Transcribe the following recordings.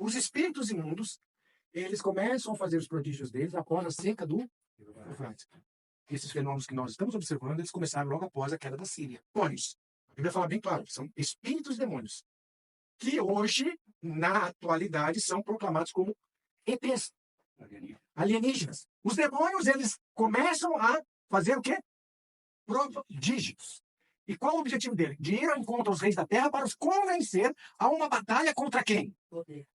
Os espíritos imundos, eles começam a fazer os prodígios deles após a seca do Eufrates. Esses fenômenos que nós estamos observando, eles começaram logo após a queda da Síria. Demônios. A Bíblia fala bem claro, são espíritos demônios, que hoje, na atualidade, são proclamados como ETs, alienígenas. Os demônios, eles começam a fazer o quê? Prodígios. E qual o objetivo dele? De ir ao encontro aos reis da terra para os convencer a uma batalha contra quem?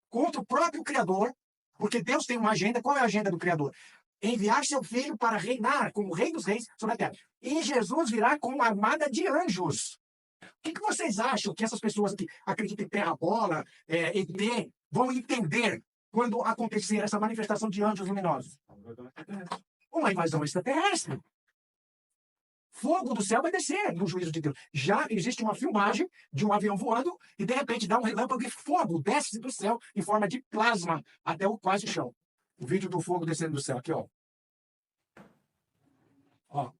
Contra o próprio Criador, porque Deus tem uma agenda. Qual é a agenda do Criador? Enviar seu filho para reinar como rei dos reis sobre a terra. E Jesus virá com uma armada de anjos. O que vocês acham que essas pessoas que acreditam em terra-bola, ET, vão entender quando acontecer essa manifestação de anjos luminosos? Uma invasão extraterrestre. Fogo do céu vai descer no juízo de Deus. Já existe uma filmagem de um avião voando e, de repente, dá um relâmpago e fogo desce do céu em forma de plasma até o quase chão. O vídeo do fogo descendo do céu. Aqui, ó. Ó.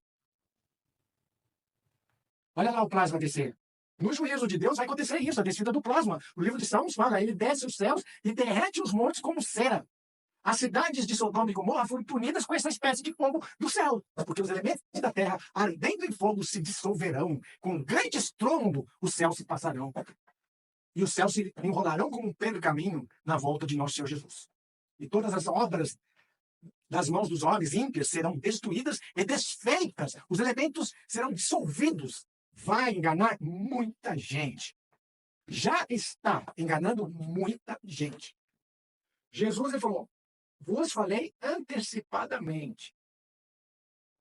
Olha lá o plasma descer. No juízo de Deus vai acontecer isso, a descida do plasma. O livro de Salmos fala, ele desce os céus e derrete os montes como cera. As cidades de Sodoma e Gomorra foram punidas com essa espécie de fogo do céu, porque os elementos da terra, ardendo em fogo, se dissolverão. Com um grande estrondo, os céus se passarão. E os céus se enrolarão como um pergaminho na volta de nosso Senhor Jesus. E todas as obras das mãos dos homens ímpios serão destruídas e desfeitas. Os elementos serão dissolvidos. Vai enganar muita gente. Já está enganando muita gente. Jesus, ele falou, vos falei antecipadamente.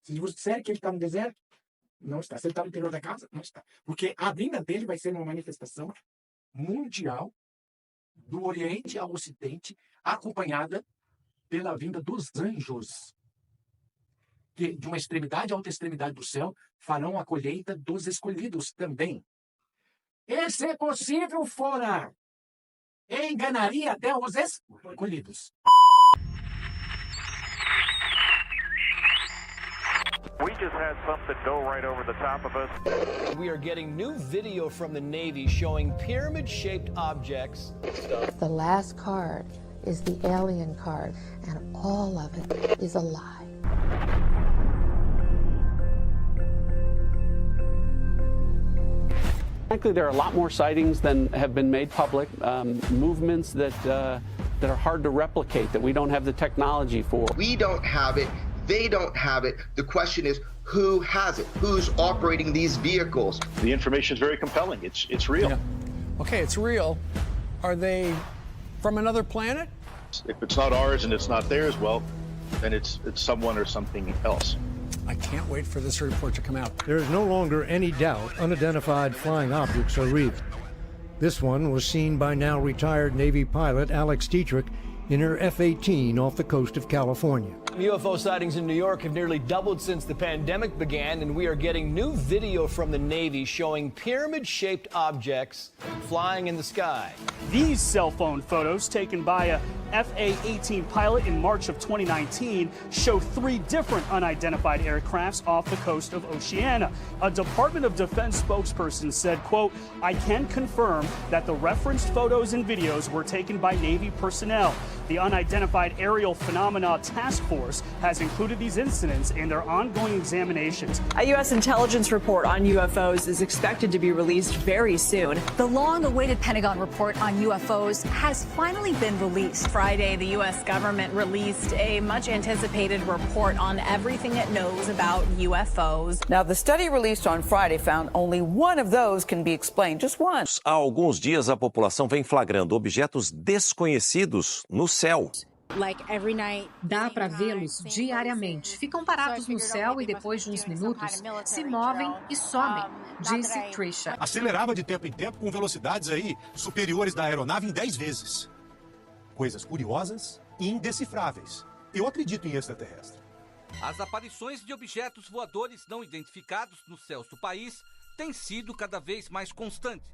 Se vos disser que ele está no deserto, não está. Se ele está no interior da casa, não está. Porque a vinda dele vai ser uma manifestação mundial, do Oriente ao Ocidente, acompanhada pela vinda dos anjos, que de uma extremidade a outra extremidade do céu farão a colheita dos escolhidos também. E se possível fora, enganaria até os escolhidos. We just had something go right over the top of us. We are getting new video from the Navy showing pyramid-shaped objects. The last card is the alien card, and all of it is a lie. Frankly, there are a lot more sightings than have been made public, movements that are hard to replicate, that we don't have the technology for. We don't have it. They don't have it. The question is, who has it? Who's operating these vehicles? The information is very compelling. It's real. Yeah. Okay, it's real. Are they from another planet? If it's not ours and it's not theirs, well, then it's someone or something else. I can't wait for this report to come out. There is no longer any doubt unidentified flying objects are real. This one was seen by now retired Navy pilot Alex Dietrich in her F-18 off the coast of California. UFO sightings in New York have nearly doubled since the pandemic began, and we are getting new video from the Navy showing pyramid-shaped objects flying in the sky. These cell phone photos taken by a FA-18 pilot in March of 2019 show 3 different unidentified aircrafts off the coast of Oceania. A Department of Defense spokesperson said, quote, I can confirm that the referenced photos and videos were taken by Navy personnel. The Unidentified Aerial Phenomena Task Force has included these incidents in their ongoing examinations. A U.S. intelligence report on UFOs is expected to be released very soon. The long-awaited Pentagon report on UFOs has finally been released. Friday, the U.S. government released a much-anticipated report on everything it knows about UFOs. Now, the study released on Friday found only one of those can be explained, just one. Há alguns dias, a população vem flagrando objetos desconhecidos no céu. Dá para vê-los diariamente. Ficam parados no céu e depois de uns minutos se movem e somem, disse Trisha. Acelerava de tempo em tempo com velocidades aí superiores da aeronave em 10 vezes. Coisas curiosas e indecifráveis. Eu acredito em extraterrestre. As aparições de objetos voadores não identificados nos céus do país têm sido cada vez mais constantes,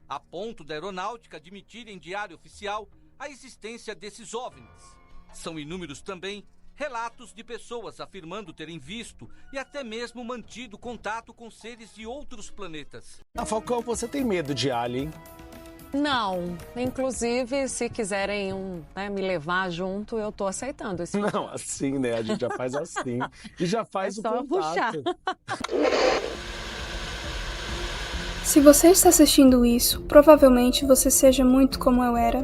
a ponto da aeronáutica admitir em diário oficial a existência desses OVNIs. São inúmeros também relatos de pessoas afirmando terem visto e até mesmo mantido contato com seres de outros planetas. Falcão, você tem medo de alien? Não. Inclusive, se quiserem me levar junto, eu tô aceitando isso. Não, assim, né? A gente já faz assim e já faz o só puxar. contato. Se você está assistindo isso, provavelmente você seja muito como eu era.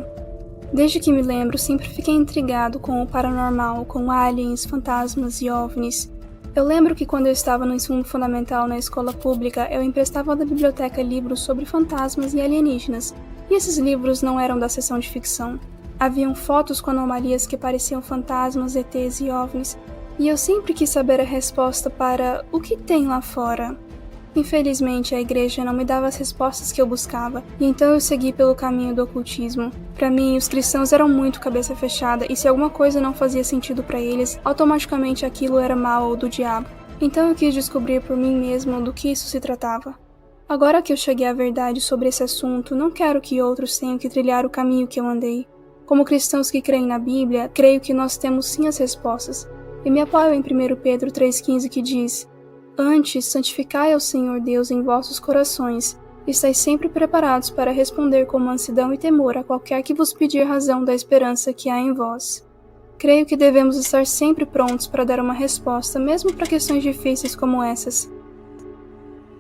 Desde que me lembro, sempre fiquei intrigado com o paranormal, com aliens, fantasmas e OVNIs. Eu lembro que quando eu estava no ensino fundamental na escola pública, eu emprestava da biblioteca livros sobre fantasmas e alienígenas, e esses livros não eram da seção de ficção. Haviam fotos com anomalias que pareciam fantasmas, ETs e OVNIs, e eu sempre quis saber a resposta para o que tem lá fora. Infelizmente, a igreja não me dava as respostas que eu buscava, e então eu segui pelo caminho do ocultismo. Para mim, os cristãos eram muito cabeça fechada, e se alguma coisa não fazia sentido para eles, automaticamente aquilo era mal ou do diabo. Então eu quis descobrir por mim mesmo do que isso se tratava. Agora que eu cheguei à verdade sobre esse assunto, não quero que outros tenham que trilhar o caminho que eu andei. Como cristãos que creem na Bíblia, creio que nós temos sim as respostas, e me apoio em 1 Pedro 3,15 que diz: Antes, santificai ao Senhor Deus em vossos corações, e estais sempre preparados para responder com mansidão e temor a qualquer que vos pedir razão da esperança que há em vós. Creio que devemos estar sempre prontos para dar uma resposta, mesmo para questões difíceis como essas.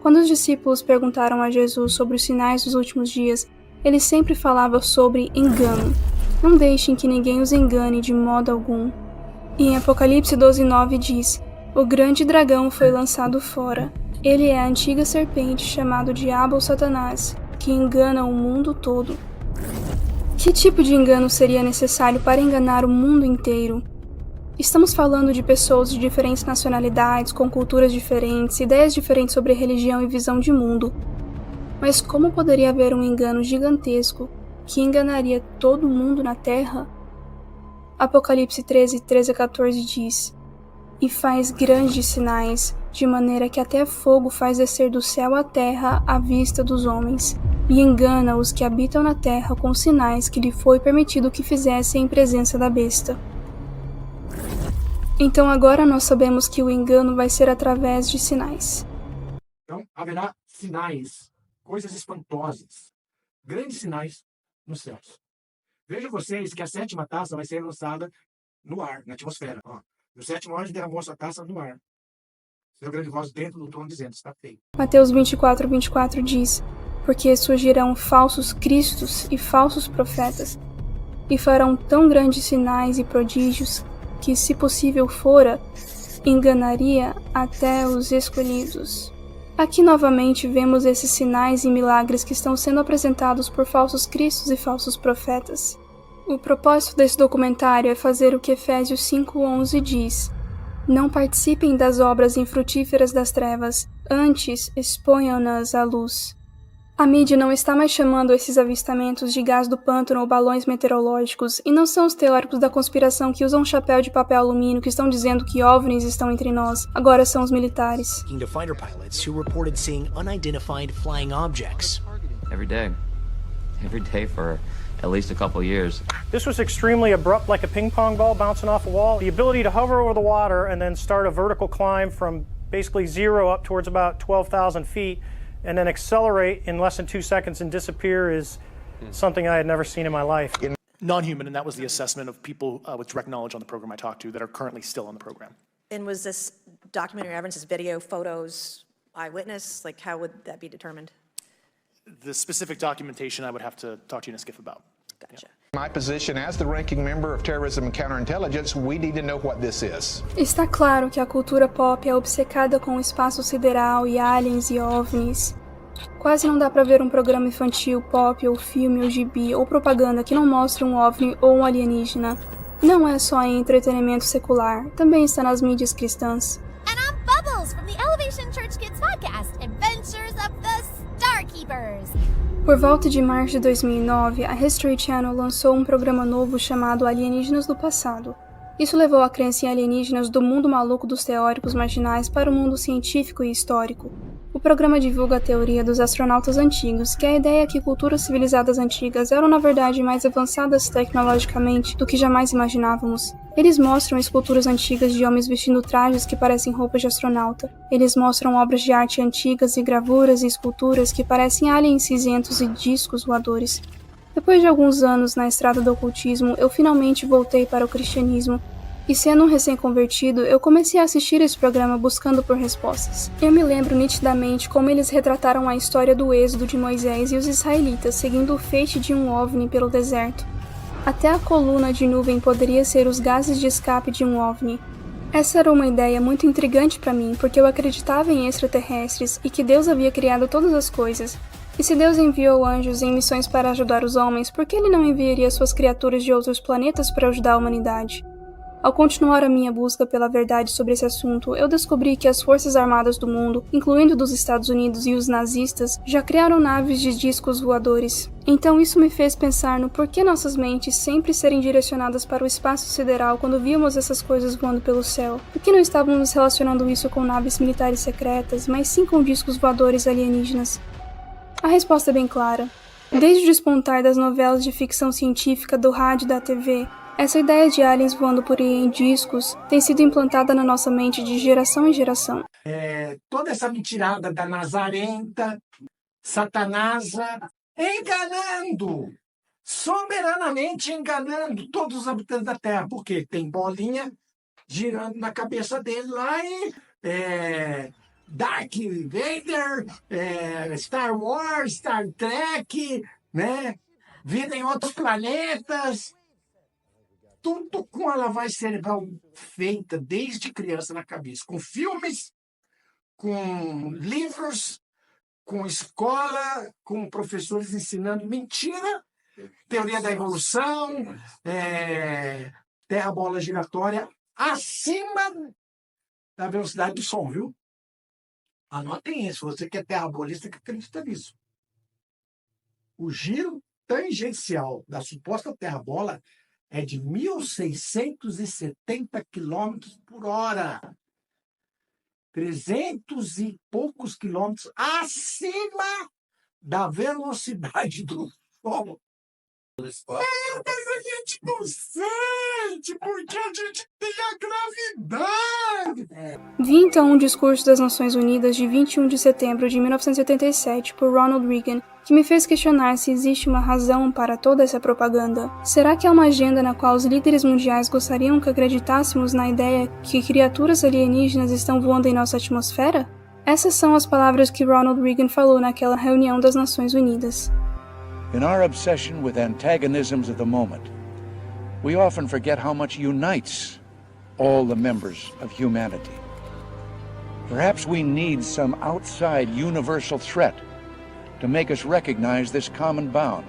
Quando os discípulos perguntaram a Jesus sobre os sinais dos últimos dias, ele sempre falava sobre engano. Não deixem que ninguém os engane de modo algum. E em Apocalipse 12:9 diz: O grande dragão foi lançado fora. Ele é a antiga serpente chamado Diabo ou Satanás, que engana o mundo todo. Que tipo de engano seria necessário para enganar o mundo inteiro? Estamos falando de pessoas de diferentes nacionalidades, com culturas diferentes, ideias diferentes sobre religião e visão de mundo. Mas como poderia haver um engano gigantesco que enganaria todo mundo na Terra? Apocalipse 13:13-14 diz: E faz grandes sinais, de maneira que até fogo faz descer do céu à terra à vista dos homens, e engana os que habitam na terra com sinais que lhe foi permitido que fizessem em presença da besta. Então agora nós sabemos que o engano vai ser através de sinais. Então haverá sinais, coisas espantosas, grandes sinais nos céus. Vejam vocês que a 7ª taça vai ser lançada no ar, na atmosfera. O 7º anjo derramou sua taça no ar. Seu grande voz dentro do trono dizendo: está feito. Mateus 24:24 diz: Porque surgirão falsos cristos e falsos profetas, e farão tão grandes sinais e prodígios que, se possível fora, enganaria até os escolhidos. Aqui novamente vemos esses sinais e milagres que estão sendo apresentados por falsos cristos e falsos profetas. O propósito desse documentário é fazer o que Efésios 5:11 diz: Não participem das obras infrutíferas das trevas, antes exponham-nas à luz. A mídia não está mais chamando esses avistamentos de gás do pântano ou balões meteorológicos, e não são os teóricos da conspiração que usam um chapéu de papel alumínio que estão dizendo que OVNIs estão entre nós. Agora são os militares. To fighter pilots who reported seeing unidentified flying objects. Every day for at least a couple years. This was extremely abrupt, like a ping pong ball bouncing off a wall. The ability to hover over the water and then start a vertical climb from basically zero up towards about 12,000 feet and then accelerate in less than 2 seconds and disappear is something I had never seen in my life. Non-human, and that was the assessment of people with direct knowledge on the program I talked to that are currently still on the program. And was this documentary evidence, video, photos, eyewitness? Like, how would that be determined? The specific documentation I would have to talk to UNISCIF about. Gotcha. My position as the ranking member of Terrorism and Counterintelligence, we need to know what this is. Está claro que a cultura pop é obcecada com o espaço sideral e aliens e OVNIs. Quase não dá pra ver um programa infantil, pop, ou filme, ou gibi, ou propaganda que não mostre um OVNI ou um alienígena. Não é só em entretenimento secular, também está nas mídias cristãs. And I'm Bubbles from the Elevation Church Kids podcast, Adventures of the Starkeepers. Por volta de março de 2009, a History Channel lançou um programa novo chamado Alienígenas do Passado. Isso levou a crença em alienígenas do mundo maluco dos teóricos marginais para o mundo científico e histórico. O programa divulga a teoria dos astronautas antigos, que é a ideia que culturas civilizadas antigas eram na verdade mais avançadas tecnologicamente do que jamais imaginávamos. Eles mostram esculturas antigas de homens vestindo trajes que parecem roupas de astronauta. Eles mostram obras de arte antigas e gravuras e esculturas que parecem aliens cinzentos e discos voadores. Depois de alguns anos na estrada do ocultismo, eu finalmente voltei para o cristianismo. E sendo um recém-convertido, eu comecei a assistir esse programa buscando por respostas. Eu me lembro nitidamente como eles retrataram a história do êxodo de Moisés e os israelitas seguindo o feixe de um OVNI pelo deserto. Até a coluna de nuvem poderia ser os gases de escape de um OVNI. Essa era uma ideia muito intrigante para mim, porque eu acreditava em extraterrestres e que Deus havia criado todas as coisas. E se Deus enviou anjos em missões para ajudar os homens, por que ele não enviaria suas criaturas de outros planetas para ajudar a humanidade? Ao continuar a minha busca pela verdade sobre esse assunto, eu descobri que as forças armadas do mundo, incluindo dos Estados Unidos e os nazistas, já criaram naves de discos voadores. Então isso me fez pensar no porquê nossas mentes sempre serem direcionadas para o espaço sideral quando víamos essas coisas voando pelo céu. Por que não estávamos relacionando isso com naves militares secretas, mas sim com discos voadores alienígenas? A resposta é bem clara. Desde o despontar das novelas de ficção científica, do rádio e da TV, essa ideia de aliens voando por aí em discos tem sido implantada na nossa mente de geração em geração. Toda essa mentirada da Nazarenta, Satanasa, enganando, soberanamente enganando todos os habitantes da Terra, porque tem bolinha girando na cabeça dele lá e Darth Vader, Star Wars, Star Trek, né? Vida em outros planetas. Tudo com a lavagem cerebral feita desde criança na cabeça, com filmes, com livros, com escola, com professores ensinando mentira, teoria da evolução, terra-bola giratória acima da velocidade do som, viu? Anotem isso, você que é terra-bolista que acredita nisso. O giro tangencial da suposta terra-bola é de 1.670 km por hora. 300 e poucos quilômetros acima da velocidade do som. Mas a gente não sente, porque a gente tem a gravidade. Vi então um discurso das Nações Unidas de 21 de setembro de 1987 por Ronald Reagan, que me fez questionar se existe uma razão para toda essa propaganda. Será que é uma agenda na qual os líderes mundiais gostariam que acreditássemos na ideia que criaturas alienígenas estão voando em nossa atmosfera? Essas são as palavras que Ronald Reagan falou naquela reunião das Nações Unidas. In our obsession with antagonisms of the moment, we often forget how much unites all the members of humanity. Perhaps we need some outside universal threat to make us recognize this common bound.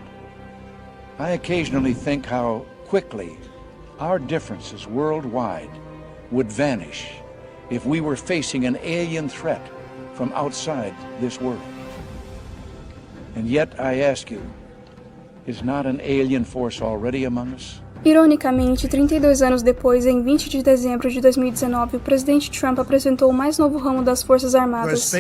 I occasionally think how quickly our differences worldwide would vanish if we were facing an alien threat from outside this world. And yet I ask you, is not an alien force already among us? Ironicamente, 32 anos depois, em 20 de dezembro de 2019, o presidente Trump apresentou o mais novo ramo das Forças Armadas,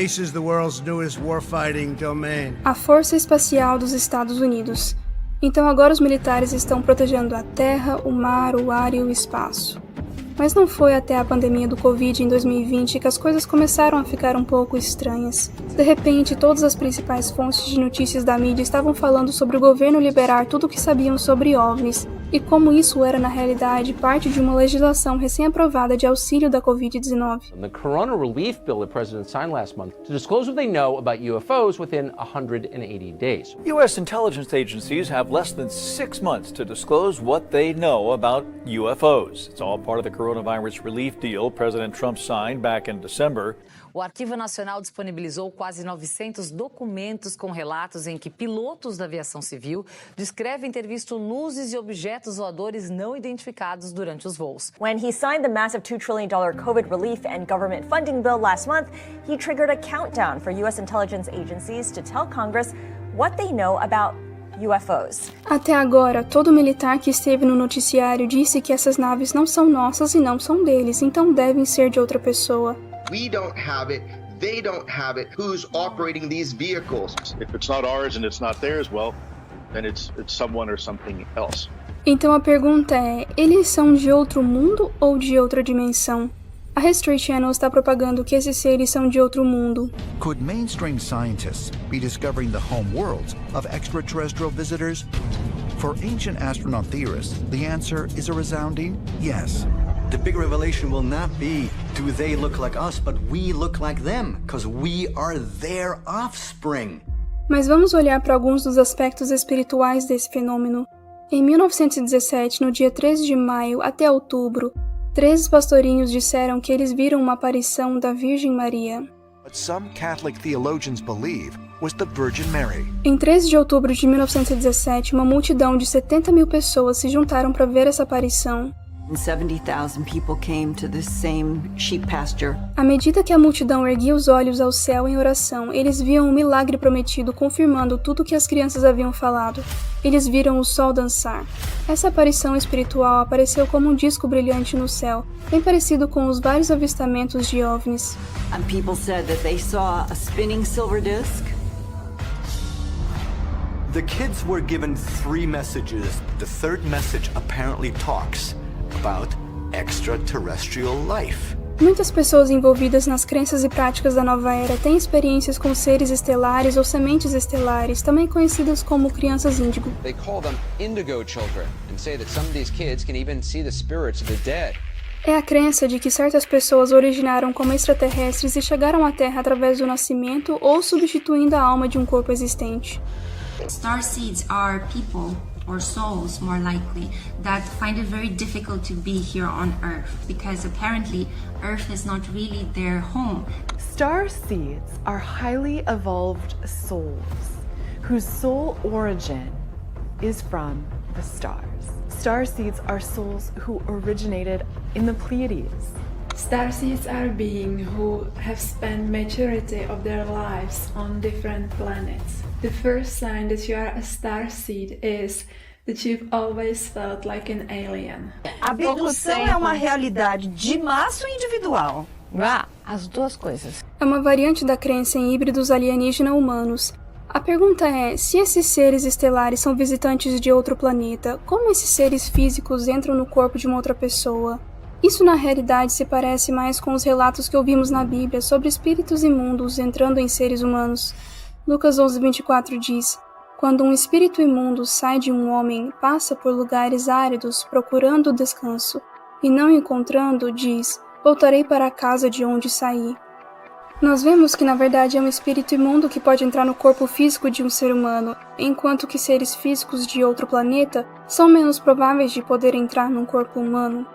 a Força Espacial dos Estados Unidos. Então agora os militares estão protegendo a terra, o mar, o ar e o espaço. Mas não foi até a pandemia do Covid em 2020 que as coisas começaram a ficar um pouco estranhas. De repente, todas as principais fontes de notícias da mídia estavam falando sobre o governo liberar tudo o que sabiam sobre OVNIs, e como isso era, na realidade, parte de uma legislação recém-aprovada de auxílio da Covid-19. The Corona Relief Bill the President signed last month to disclose what they know about UFOs within 180 days. U.S. intelligence agencies have less than 6 months to disclose what they know about UFOs. It's all part of the coronavirus relief deal President Trump signed back in December. O Arquivo Nacional disponibilizou quase 900 documentos com relatos em que pilotos da aviação civil descrevem ter visto luzes e objetos voadores não identificados durante os voos. When he signed the massive $2 trillion COVID relief and government funding bill last month, he triggered a countdown for U.S. intelligence agencies to tell Congress what they know about UFOs. Até agora, todo militar que esteve no noticiário disse que essas naves não são nossas e não são deles, então devem ser de outra pessoa. We don't have it, they don't have it, who's operating these vehicles? If it's not ours and it's not theirs, well, then it's someone or something else. Então a pergunta é, eles são de outro mundo ou de outra dimensão? A History Channel está propagando que esses seres são de outro mundo. Could mainstream scientists be discovering the home worlds of extraterrestrial visitors? For ancient astronaut theorists, the answer is a resounding yes. The big revelation will not be, do they look like us, but we look like them, because we are their offspring. Mas vamos olhar para alguns dos aspectos espirituais desse fenômeno. Em 1917, no dia 13 de maio até outubro, 13 pastorinhos disseram que eles viram uma aparição da Virgem Maria. But some Catholic theologians believe was the Virgin Mary. Em 13 de outubro de 1917, uma multidão de 70 mil pessoas se juntaram para ver essa aparição. 70,000 people came to this same sheep pasture. À medida que a multidão erguia os olhos ao céu em oração, eles viam o milagre prometido confirmando tudo o que as crianças haviam falado. Eles viram o sol dançar. Essa aparição espiritual apareceu como um disco brilhante no céu, bem parecido com os vários avistamentos de OVNIs. And people said that they saw a spinning silver disc. The kids were given 3 messages. The third message apparently talks about extraterrestrial life. Muitas pessoas envolvidas nas crenças e práticas da nova era têm experiências com seres estelares ou sementes estelares, também conhecidas como crianças índigo. They call them indigo children and say that some of these kids can even see the spirits of the dead. É a crença de que certas pessoas originaram como extraterrestres e chegaram à Terra através do nascimento ou substituindo a alma de um corpo existente. Starseeds are people or souls, more likely, that find it very difficult to be here on Earth because apparently Earth is not really their home. Starseeds are highly evolved souls whose sole origin is from the stars. Starseeds are souls who originated in the Pleiades. Starseeds are beings who have spent majority of their lives on different planets. The first sign that you are a starseed is that you've always felt like an alien. A abdução é uma realidade de massa ou individual? As duas coisas. É uma variante da crença em híbridos alienígena-humanos. A pergunta é, se esses seres estelares são visitantes de outro planeta, como esses seres físicos entram no corpo de uma outra pessoa? Isso na realidade se parece mais com os relatos que ouvimos na Bíblia sobre espíritos imundos entrando em seres humanos. Lucas 11:24 diz: quando um espírito imundo sai de um homem, passa por lugares áridos procurando descanso, e não encontrando, diz: voltarei para a casa de onde saí. Nós vemos que na verdade é um espírito imundo que pode entrar no corpo físico de um ser humano, enquanto que seres físicos de outro planeta são menos prováveis de poder entrar num corpo humano.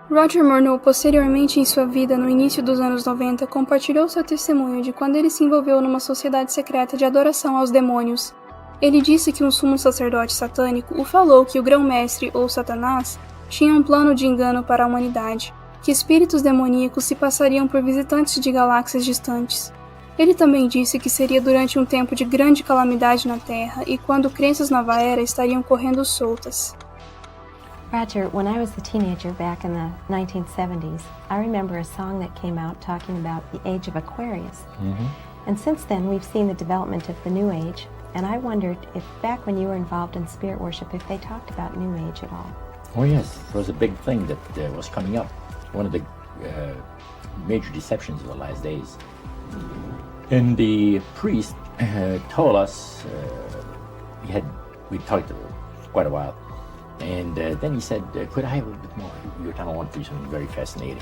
Roger Morneau, posteriormente em sua vida, no início dos anos 90, compartilhou seu testemunho de quando ele se envolveu numa sociedade secreta de adoração aos demônios. Ele disse que um sumo sacerdote satânico o falou que o grão-mestre, ou Satanás, tinha um plano de engano para a humanidade, que espíritos demoníacos se passariam por visitantes de galáxias distantes. Ele também disse que seria durante um tempo de grande calamidade na Terra e quando crenças nova era estariam correndo soltas. Roger, when I was a teenager back in the 1970s, I remember a song that came out talking about the age of Aquarius. And since then, we've seen the development of the New Age, and I wondered if back when you were involved in spirit worship, if they talked about New Age at all. Oh yes, it was a big thing that was coming up. One of the major deceptions of the last days. And the priest told us, we talked for quite a while, and then he said, could I have a little bit more of your time? I want to do something very fascinating.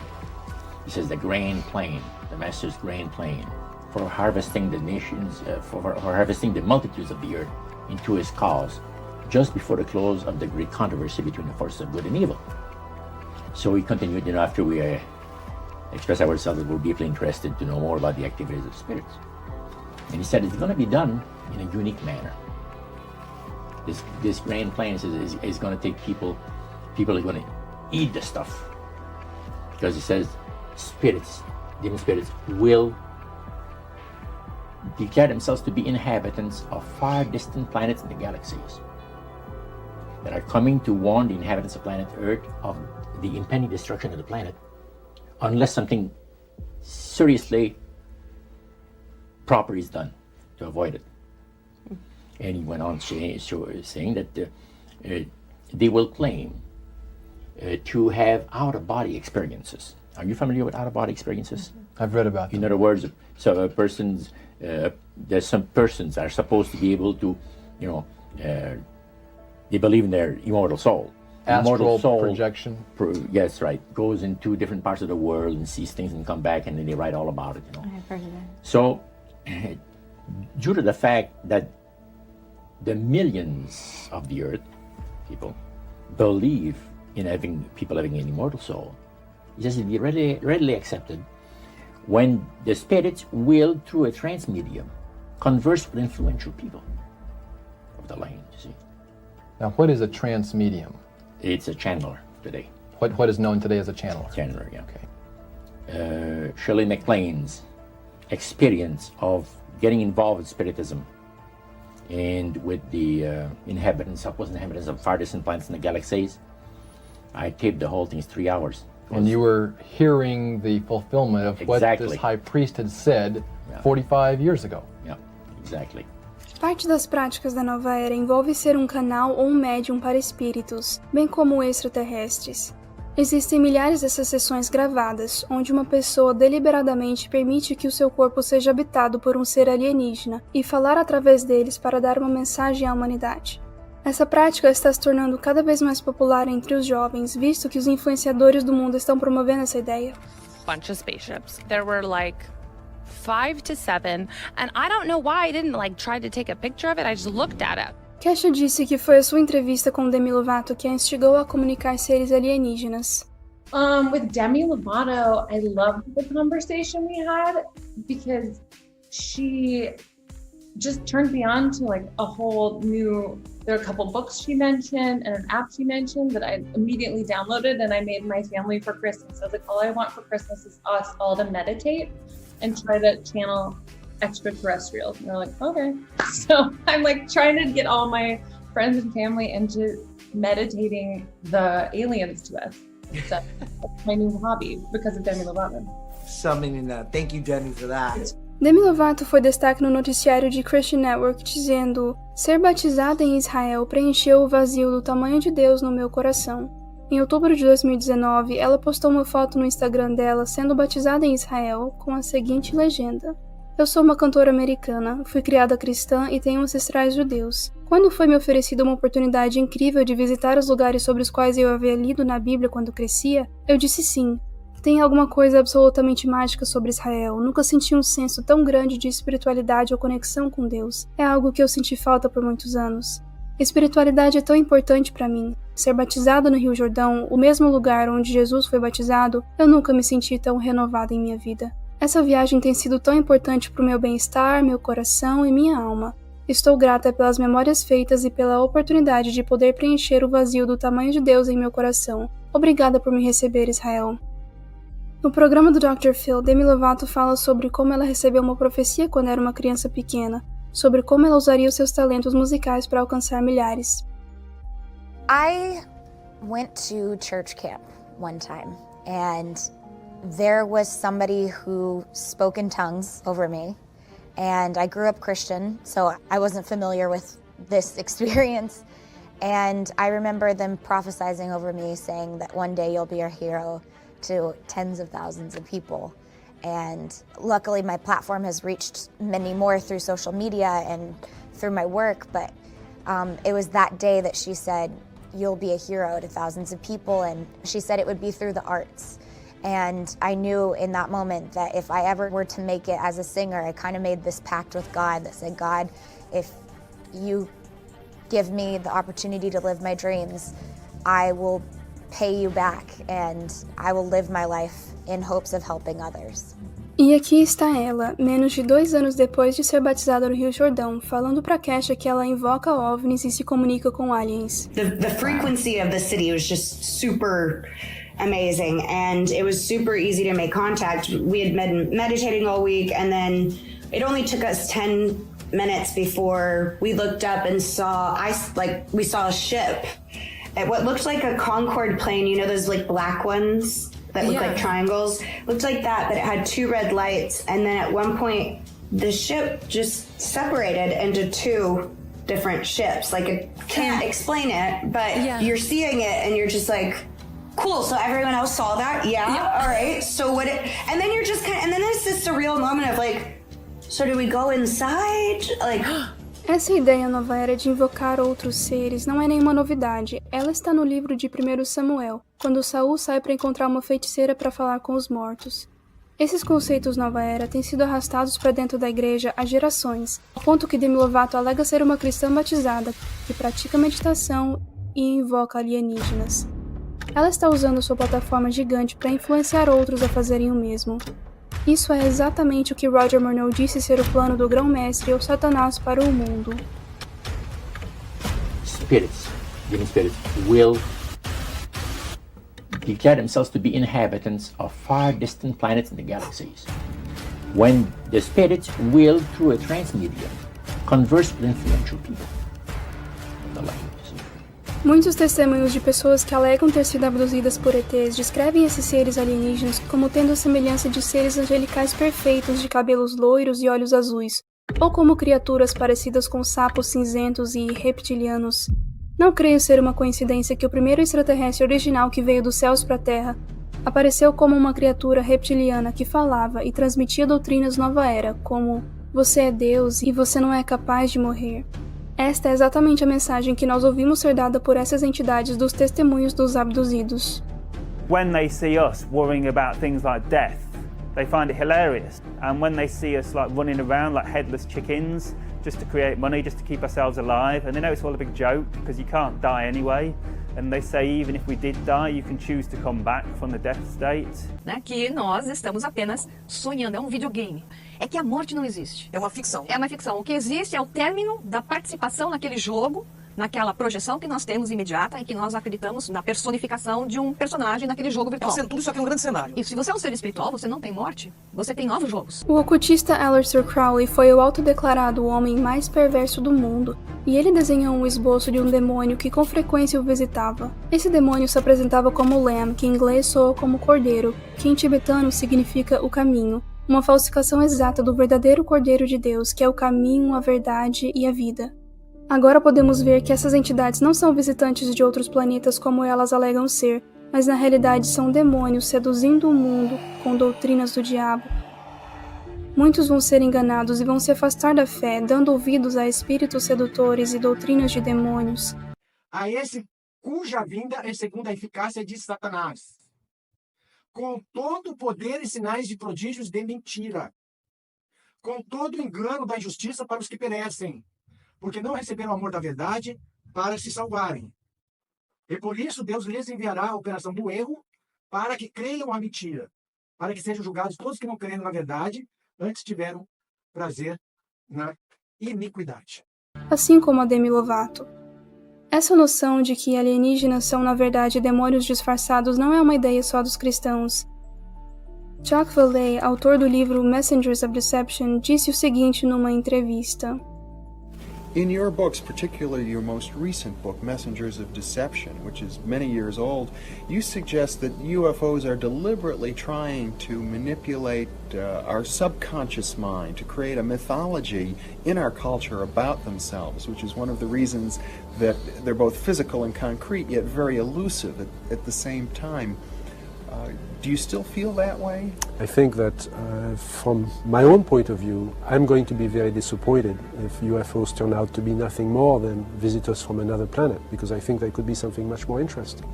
He says the grand plan, the master's grand plan for harvesting the nations, for harvesting the multitudes of the earth into his cause, just before the close of the great controversy between the forces of good and evil. So we continued, after we expressed ourselves that we're deeply interested to know more about the activities of spirits. And he said it's going to be done in a unique manner. This grand plan is going to take people are going to eat the stuff. Because he says spirits, demon spirits, will declare themselves to be inhabitants of far distant planets in the galaxies that are coming to warn the inhabitants of planet Earth of the impending destruction of the planet unless something seriously properties done to avoid it. And he went on saying that they will claim to have out-of-body experiences. Are you familiar with out-of-body experiences? I've read about them. In other words, so there's some persons are supposed to be able to, they believe in their immortal soul. Astral soul projection. Yes, right. Goes into different parts of the world and sees things and come back, and then they write all about it. I've heard of that. So, due to the fact that the millions of the earth, people, believe in people having an immortal soul, it has to be readily accepted when the spirits will, through a trance medium, converse with influential people of the land, you see. Now, what is a trance medium? It's a channeler today. What is known today as a channeler? Channeler, yeah. Okay. Shirley MacLaine's experience of getting involved with spiritism and with the supposed inhabitants of far distant planets in the galaxies, I taped the whole thing in 3 hours. And you were hearing the fulfillment of what this high priest had said 45 years ago. Yeah, exactly. Parte das práticas da nova era envolve ser um canal ou um médium para espíritos, bem como extraterrestres. Existem milhares dessas sessões gravadas, onde uma pessoa deliberadamente permite que o seu corpo seja habitado por um ser alienígena e falar através deles para dar uma mensagem à humanidade. Essa prática está se tornando cada vez mais popular entre os jovens, visto que os influenciadores do mundo estão promovendo essa ideia. Bunch of spaceships. There were like 5 to 7, and I don't know why I didn't try to take a picture of it. I just looked at it. Kesha disse que foi a sua entrevista com Demi Lovato que a instigou a comunicar seres alienígenas. With Demi Lovato, I loved the conversation we had because she just turned me on to a whole new, there are a couple books she mentioned and an app she mentioned that I immediately downloaded, and I made my family for Christmas. I was like, all I want for Christmas is us all to meditate and try to channel extraterrestrials. And they're like, okay. So I'm trying to get all my friends and family into meditating the aliens to us. So that's my new hobby because of Demi Lovato. Thank you, Demi, for that. Demi Lovato foi destaque no noticiário de Christian Network dizendo: ser batizada em Israel preencheu o vazio do tamanho de Deus no meu coração. Em outubro de 2019, ela postou uma foto no Instagram dela sendo batizada em Israel com a seguinte legenda: eu sou uma cantora americana, fui criada cristã e tenho ancestrais judeus. Quando foi me oferecida uma oportunidade incrível de visitar os lugares sobre os quais eu havia lido na Bíblia quando crescia, eu disse sim. Tem alguma coisa absolutamente mágica sobre Israel. Nunca senti um senso tão grande de espiritualidade ou conexão com Deus. É algo que eu senti falta por muitos anos. Espiritualidade é tão importante para mim. Ser batizada no Rio Jordão, o mesmo lugar onde Jesus foi batizado, eu nunca me senti tão renovada em minha vida. Essa viagem tem sido tão importante para o meu bem-estar, meu coração e minha alma. Estou grata pelas memórias feitas e pela oportunidade de poder preencher o vazio do tamanho de Deus em meu coração. Obrigada por me receber, Israel. No programa do Dr. Phil, Demi Lovato fala sobre como ela recebeu uma profecia quando era uma criança pequena, sobre como ela usaria os seus talentos musicais para alcançar milhares. I went to church camp one time, and there was somebody who spoke in tongues over me, and I grew up Christian, so I wasn't familiar with this experience, and I remember them prophesizing over me, saying that one day you'll be a hero to tens of thousands of people. And luckily my platform has reached many more through social media and through my work, but it was that day that she said, you'll be a hero to thousands of people, and she said it would be through the arts. And I knew in that moment that if I ever were to make it as a singer, I kind of made this pact with God that said, God, if you give me the opportunity to live my dreams, I will pay you back, and I will live my life in hopes of helping others. E aqui está ela, menos de 2 anos depois de ser batizada no Rio Jordão, falando pra Kesha que ela invoca OVNIs e se comunica com aliens. The frequency of the city was just super amazing, and it was super easy to make contact. We had been meditating all week, and then it only took us 10 minutes before we looked up and we saw a ship. What looked like a Concorde plane, you know those black ones that look like triangles? Looked like that, but it had 2 red lights, and then at one point the ship just separated into two different ships. Like, I can't explain it, but you're seeing it and you're just like, cool, so everyone else saw that? Yeah. All right. So what and then you're just and then there's this surreal moment of like, so do we go inside? Like... Essa ideia nova era de invocar outros seres não é nenhuma novidade. Ela está no livro de 1 Samuel, quando Saul sai para encontrar uma feiticeira para falar com os mortos. Esses conceitos nova era têm sido arrastados para dentro da igreja há gerações, ao ponto que Demi Lovato alega ser uma cristã batizada, que pratica meditação e invoca alienígenas. Ela está usando sua plataforma gigante para influenciar outros a fazerem o mesmo. Isso é exatamente o que Roger Murnau disse ser o plano do Grão-Mestre ou Satanás para o mundo. Demon spirits, will declare themselves to be inhabitants of far distant planets in the galaxies. When the spirits will, through a transmedium, converse with influential people in the language. Muitos testemunhos de pessoas que alegam ter sido abduzidas por ETs descrevem esses seres alienígenas como tendo a semelhança de seres angelicais perfeitos de cabelos loiros e olhos azuis, ou como criaturas parecidas com sapos cinzentos e reptilianos. Não creio ser uma coincidência que o primeiro extraterrestre original que veio dos céus para a Terra apareceu como uma criatura reptiliana que falava e transmitia doutrinas nova era, como "Você é Deus e você não é capaz de morrer". Esta é exatamente a mensagem que nós ouvimos ser dada por essas entidades dos testemunhos dos abduzidos. When they see us worrying about things like death, they find it hilarious. And when they see us like running around like headless chickens, just to create money, just to keep ourselves alive, and they know it's all a big joke because you can't die anyway. And they say even if we did die, you can choose to come back from the death state. Que nós estamos apenas sonhando, é um videogame. É que a morte não existe. É uma ficção. É uma ficção. O que existe é o término da participação naquele jogo, naquela projeção que nós temos imediata e que nós acreditamos na personificação de um personagem naquele jogo virtual. Tudo isso aqui é um grande cenário. E se você é um ser espiritual, você não tem morte, você tem novos jogos. O ocultista Aleister Crowley foi o autodeclarado homem mais perverso do mundo, e ele desenhou um esboço de um demônio que com frequência o visitava. Esse demônio se apresentava como Lamb, que em inglês soa como cordeiro, que em tibetano significa o caminho, uma falsificação exata do verdadeiro Cordeiro de Deus, que é o caminho, a verdade e a vida. Agora podemos ver que essas entidades não são visitantes de outros planetas como elas alegam ser, mas na realidade são demônios seduzindo o mundo com doutrinas do diabo. Muitos vão ser enganados e vão se afastar da fé, dando ouvidos a espíritos sedutores e doutrinas de demônios. A esse cuja vinda é segundo a eficácia de Satanás, com todo o poder e sinais de prodígios de mentira, com todo o engano da injustiça para os que perecem, porque não receberam o amor da verdade para se salvarem. E por isso Deus lhes enviará a operação do erro para que creiam a mentira, para que sejam julgados todos que não creem na verdade, antes tiveram prazer na iniquidade. Assim como a Demi Lovato. Essa noção de que alienígenas são, na verdade, demônios disfarçados não é uma ideia só dos cristãos. Chuck Vallée, autor do livro Messengers of Deception, disse o seguinte numa entrevista. In your books, particularly your most recent book, Messengers of Deception, which is many years old, you suggest that UFOs are deliberately trying to manipulate our subconscious mind to create a mythology in our culture about themselves, which is one of the reasons that they're both physical and concrete, yet very elusive at the same time. Do you still feel that way? I think that from my own point of view, I'm going to be very disappointed if UFOs turn out to be nothing more than visitors from another planet, because I think they could be something much more interesting.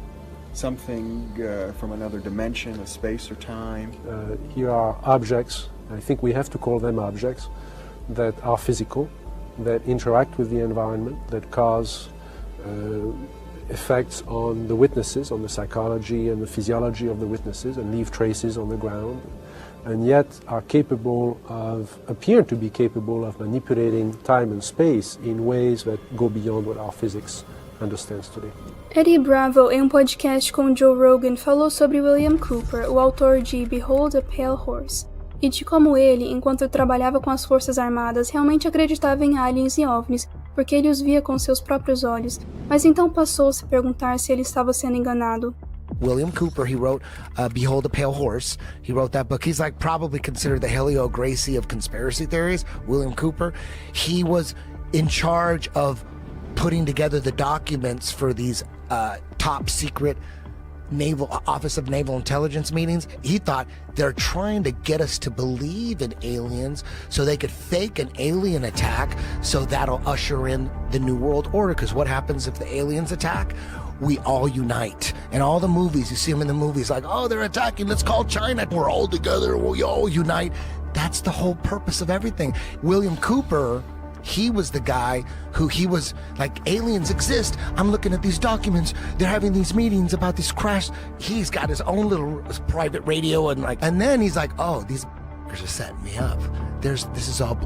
Something from another dimension of space or time? Here are objects, I think we have to call them objects, that are physical, that interact with the environment, that cause effects on the witnesses, on the psychology and the physiology of the witnesses, and leave traces on the ground, and yet are appear to be capable of manipulating time and space in ways that go beyond what our physics understands today. Eddie Bravo, em um podcast com Joe Rogan, falou sobre William Cooper, o autor de Behold a Pale Horse, e de como ele, enquanto trabalhava com as Forças Armadas, realmente acreditava em aliens e OVNIs, porque ele os via com seus próprios olhos, mas então passou a se perguntar se ele estava sendo enganado. William Cooper, he wrote Behold a Pale Horse. He wrote that book. He's like probably considered the Helio Gracie of conspiracy theories, William Cooper. He was in charge of putting together the documents for these top secret Office of Naval Intelligence meetings. He thought they're trying to get us to believe in aliens so they could fake an alien attack, so that'll usher in the New World Order. Because what happens if the aliens attack? We all unite. And all the movies, you see them in the movies like, oh, they're attacking, let's call China. We're all together, we all unite. That's the whole purpose of everything. William Cooper, he was the guy who he was like, aliens exist. I'm looking at these documents. They're having these meetings about this crash. He's got his own little private radio and then he's like, oh, these are setting me up. This is all.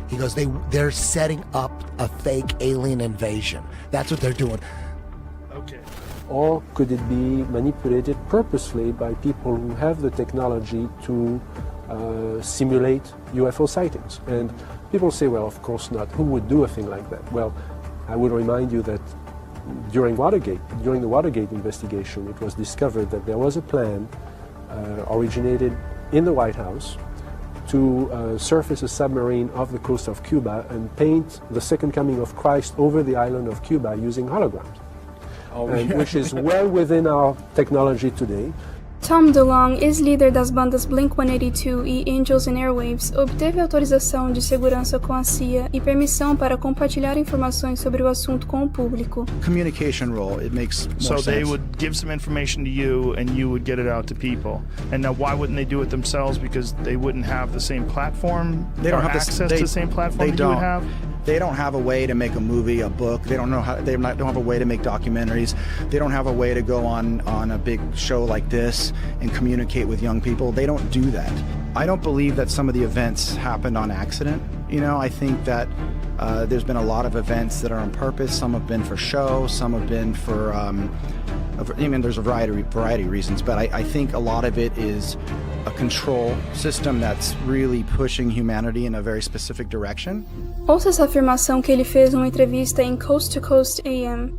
He goes, they're setting up a fake alien invasion. That's what they're doing. Okay. Or could it be manipulated purposely by people who have the technology to simulate UFO sightings? And people say, well, of course not. Who would do a thing like that? Well, I would remind you that during the Watergate investigation, it was discovered that there was a plan originated in the White House to surface a submarine off the coast of Cuba and paint the second coming of Christ over the island of Cuba using holograms. Which is well within our technology today. Tom DeLonge, ex-líder das bandas Blink-182 e Angels in Airwaves, obteve autorização de segurança com a CIA e permissão para compartilhar informações sobre o assunto com o público. Communication role, it makes more sense. So they would give some information to you and you would get it out to people. And now why wouldn't they do it themselves? Because they wouldn't have the same platform? They don't have access to the same platform that you would have? They don't have a way to make a movie, a book. They don't have a way to make documentaries. They don't have a way to go on a big show like this and communicate with young people. They don't do that. I don't believe that some of the events happened on accident. You know, I think that there's been a lot of events that are on purpose. Some have been for show. Some have been for, there's a variety of reasons. But I think a lot of it is a control system that's really pushing humanity in a very specific direction. Ouça essa afirmação que ele fez numa entrevista em Coast to Coast AM.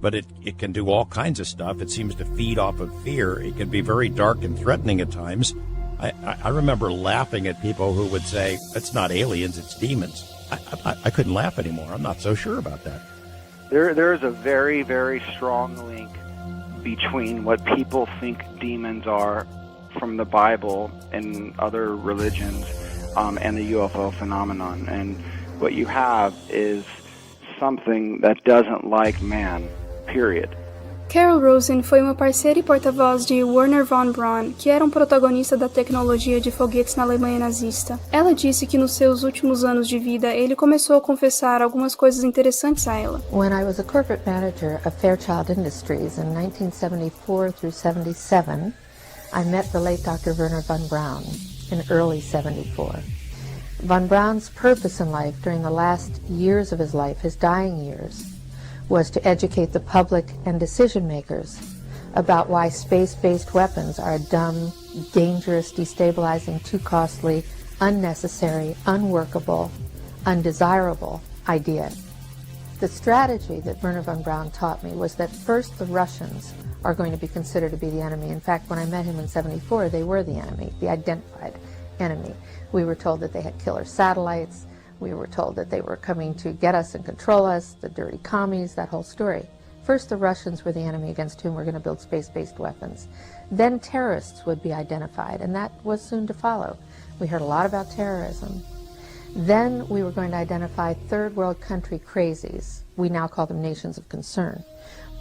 But it can do all kinds of stuff. It seems to feed off of fear. It can be very dark and threatening at times. I remember laughing at people who would say, it's not aliens, it's demons. I couldn't laugh anymore. I'm not so sure about that. There is a very, very strong link between what people think demons are from the Bible and other religions and the UFO phenomenon. And what you have is something that doesn't like man, period. Carol Rosen foi uma parceira e porta-voz de Wernher von Braun, que era um protagonista da tecnologia de foguetes na Alemanha nazista. Ela disse que nos seus últimos anos de vida ele começou a confessar algumas coisas interessantes a ela. When I was a corporate manager of Fairchild Industries in 1974 through 77, I met the late Dr. Wernher von Braun in early 74. Von Braun's purpose in life during the last years of his life, his dying years, was to educate the public and decision makers about why space-based weapons are a dumb, dangerous, destabilizing, too costly, unnecessary, unworkable, undesirable idea. The strategy that Wernher von Braun taught me was that first the Russians are going to be considered to be the enemy. In fact, when I met him in 74, they were the enemy, the identified enemy. We were told that they had killer satellites. We were told that they were coming to get us and control us, the dirty commies, that whole story. First, the Russians were the enemy against whom we're going to build space-based weapons. Then terrorists would be identified, and that was soon to follow. We heard a lot about terrorism. Then we were going to identify third world country crazies. We now call them nations of concern.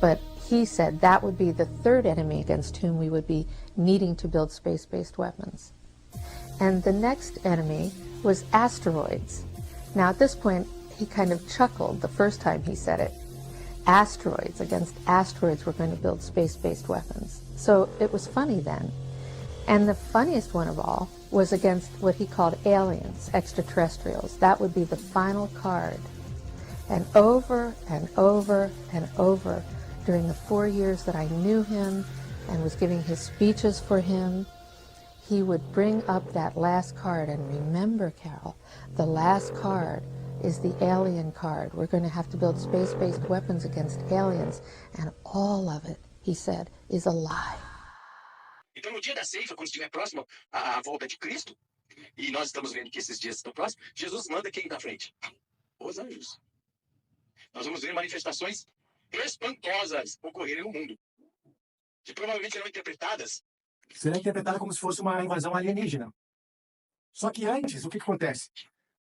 But he said that would be the third enemy against whom we would be needing to build space-based weapons. And the next enemy was asteroids. Now at this point, he kind of chuckled the first time he said it. Asteroids, against asteroids we're going to build space-based weapons. So it was funny then. And the funniest one of all was against what he called aliens, extraterrestrials. That would be the final card. And over and over and over during the 4 years that I knew him and was giving his speeches for him, he would bring up that last card. And remember, Carol, the last card is the alien card. We're going to have to build space-based weapons against aliens, and all of it he said, is a lie. Então, no dia da ceifa, quando estiver próximo à volta de Cristo, e nós estamos vendo que esses dias estão próximos, Jesus manda quem na frente? Os anjos. Nós vamos ver manifestações espantosas ocorrerem no mundo, que provavelmente serão interpretadas. Será interpretada como se fosse uma invasão alienígena. Só que antes, o que acontece?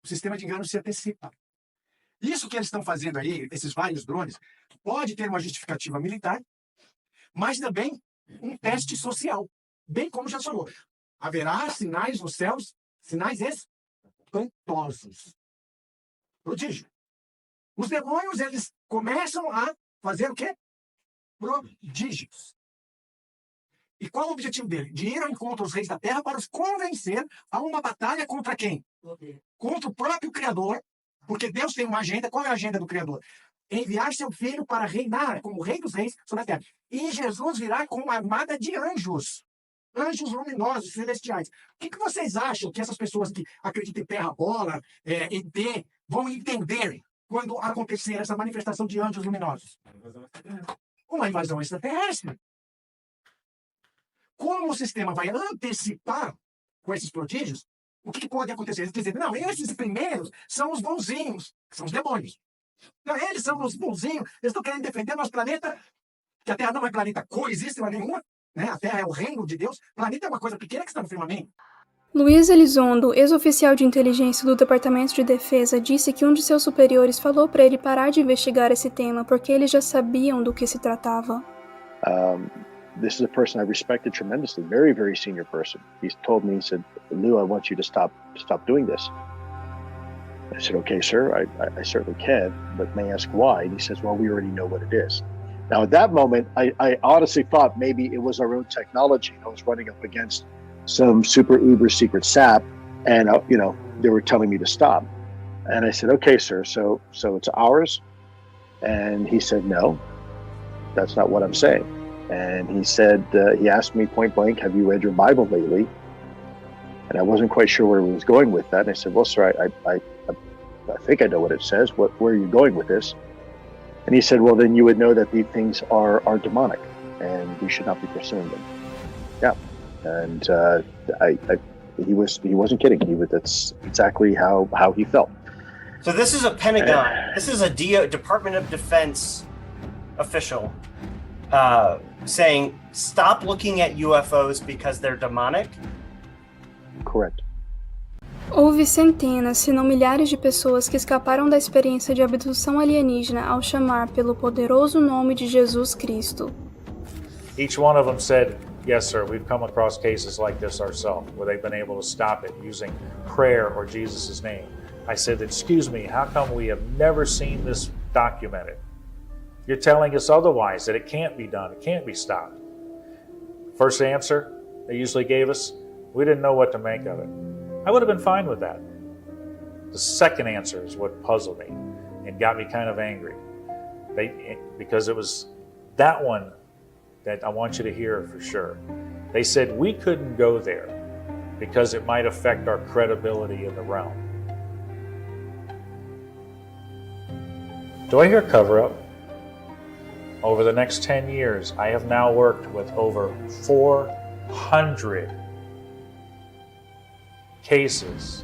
O sistema de engano se antecipa. Isso que eles estão fazendo aí, esses vários drones, pode ter uma justificativa militar, mas também um teste social. Bem como já falou. Haverá sinais nos céus, sinais espantosos. Prodígio. Os demônios, eles começam a fazer o quê? Prodígios. E qual o objetivo dele? De ir ao encontro dos reis da terra para os convencer a uma batalha contra quem? Contra o próprio Criador, porque Deus tem uma agenda. Qual é a agenda do Criador? Enviar seu filho para reinar como rei dos reis sobre a terra. E Jesus virá com uma armada de anjos. Anjos luminosos, celestiais. O que vocês acham que essas pessoas que acreditam em terra-bola, ET, vão entender quando acontecer essa manifestação de anjos luminosos? Uma invasão extraterrestre. Como o sistema vai antecipar com esses prodígios, o que pode acontecer? Eles dizem, não, esses primeiros são os bonzinhos, que são os demônios. Não, eles são os bonzinhos, eles estão querendo defender nosso planeta, que a Terra não é planeta coexiste nenhuma, né? A Terra é o reino de Deus, o planeta é uma coisa pequena que está no firmamento. Luiz Elizondo, ex-oficial de inteligência do Departamento de Defesa, disse que um de seus superiores falou para ele parar de investigar esse tema, porque eles já sabiam do que se tratava. This is a person I respected tremendously, very, very senior person. He told me, he said, Lou, I want you to stop doing this. I said, okay, sir, I certainly can, but may I ask why? And he says, well, we already know what it is. Now, at that moment, I honestly thought maybe it was our own technology. I was running up against some super uber secret SAP, and, they were telling me to stop. And I said, okay, sir, so it's ours? And he said, no, that's not what I'm saying. And he said, he asked me point blank, have you read your Bible lately? And I wasn't quite sure where he was going with that. And I said, well, sir, I think I know what it says. Where are you going with this? And he said, well, then you would know that these things are demonic and we should not be pursuing them. Yeah. And he wasn't kidding. That's exactly how he felt. So this is a Pentagon. This is a Department of Defense official saying, stop looking at UFOs because they're demonic? Correct. Houve centenas, se não milhares de pessoas que escaparam da experiência de abdução alienígena ao chamar pelo poderoso nome de Jesus Cristo. Each one of them said, yes, sir, we've come across cases like this ourselves, where they've been able to stop it using prayer or Jesus' name. I said, excuse me, how come we have never seen this documented? You're telling us otherwise, that it can't be done, it can't be stopped. First answer they usually gave us, we didn't know what to make of it. I would have been fine with that. The second answer is what puzzled me and got me kind of angry. Because it was that one that I want you to hear for sure. They said we couldn't go there because it might affect our credibility in the realm. Do I hear cover-up? Over the next 10 years, I have now worked with over 400 cases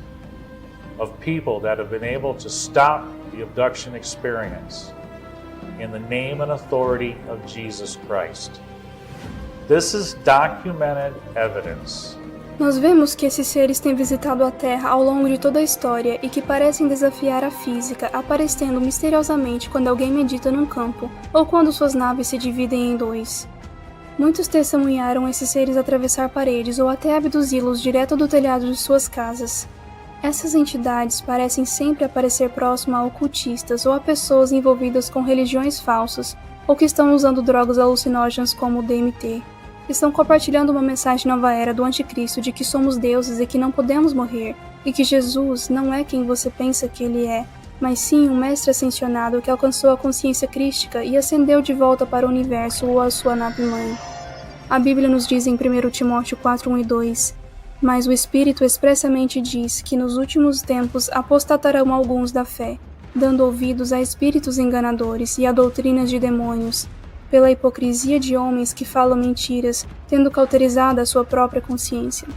of people that have been able to stop the abduction experience in the name and authority of Jesus Christ. This is documented evidence. Nós vemos que esses seres têm visitado a Terra ao longo de toda a história e que parecem desafiar a física, aparecendo misteriosamente quando alguém medita num campo ou quando suas naves se dividem em dois. Muitos testemunharam esses seres atravessar paredes ou até abduzi-los direto do telhado de suas casas. Essas entidades parecem sempre aparecer próximo a ocultistas ou a pessoas envolvidas com religiões falsas ou que estão usando drogas alucinógenas como o DMT. Estão compartilhando uma mensagem nova era do anticristo de que somos deuses e que não podemos morrer, e que Jesus não é quem você pensa que ele é, mas sim um mestre ascensionado que alcançou a consciência crística e ascendeu de volta para o universo ou a sua nave-mãe. A Bíblia nos diz em 1 Timóteo 4, 1 e 2, mas o Espírito expressamente diz que nos últimos tempos apostatarão alguns da fé, dando ouvidos a espíritos enganadores e a doutrinas de demônios, pela hipocrisia de homens que falam mentiras, tendo cauterizado a sua própria consciência.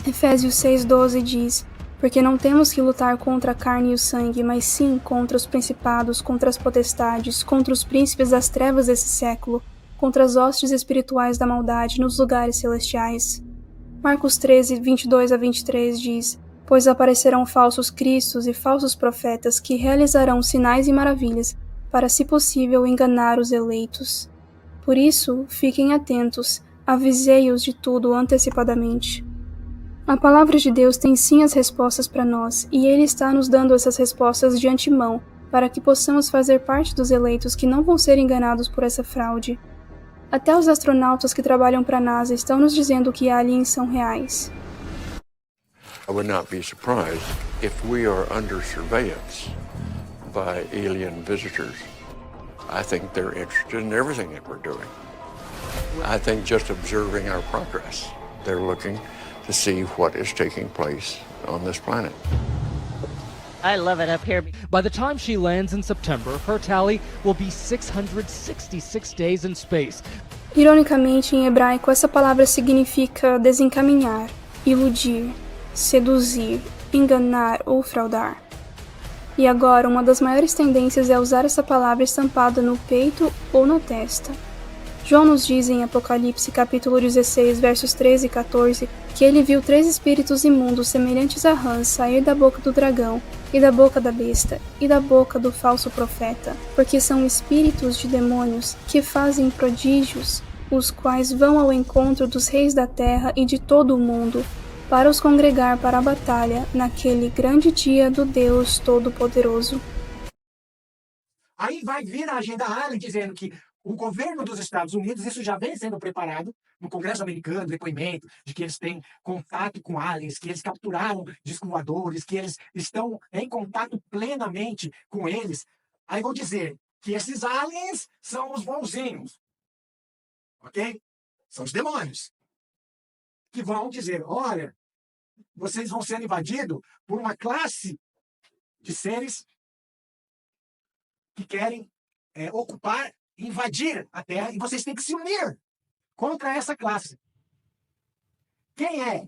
Efésios 6,12 diz: porque não temos que lutar contra a carne e o sangue, mas sim contra os principados, contra as potestades, contra os príncipes das trevas desse século, contra as hostes espirituais da maldade nos lugares celestiais. Marcos 13, 22 a 23 diz: pois aparecerão falsos cristos e falsos profetas que realizarão sinais e maravilhas, para, se possível, enganar os eleitos. Por isso, fiquem atentos, avisei-os de tudo antecipadamente. A palavra de Deus tem sim as respostas para nós, e Ele está nos dando essas respostas de antemão, para que possamos fazer parte dos eleitos que não vão ser enganados por essa fraude. Até os astronautas que trabalham para a NASA estão nos dizendo que aliens são reais. I would not be surprised if we are under surveillance by alien visitors. I think they're interested in everything that we're doing. I think just observing our progress, they're looking to see what is taking place on this planet. I love it up here. By the time she lands in September, her tally will be 666 days in space. Ironicamente, em hebraico, essa palavra significa desencaminhar, iludir, seduzir, enganar ou fraudar. E agora, uma das maiores tendências é usar essa palavra estampada no peito ou na testa. João nos diz em Apocalipse capítulo 16, versos 13 e 14, que ele viu 3 espíritos imundos semelhantes a rãs sair da boca do dragão, e da boca da besta, e da boca do falso profeta, porque são espíritos de demônios que fazem prodígios, os quais vão ao encontro dos reis da terra e de todo o mundo, para os congregar para a batalha naquele grande dia do Deus Todo-Poderoso. Aí vai vir a agenda Allen dizendo que o governo dos Estados Unidos, isso já vem sendo preparado no Congresso americano, depoimento de que eles têm contato com aliens, que eles capturaram discos voadores, que eles estão em contato plenamente com eles. Aí vão dizer que esses aliens são os bonzinhos, ok? São os demônios. Que vão dizer, olha, vocês vão ser invadidos por uma classe de seres que querem ocupar, invadir a Terra, e vocês têm que se unir contra essa classe. Quem é?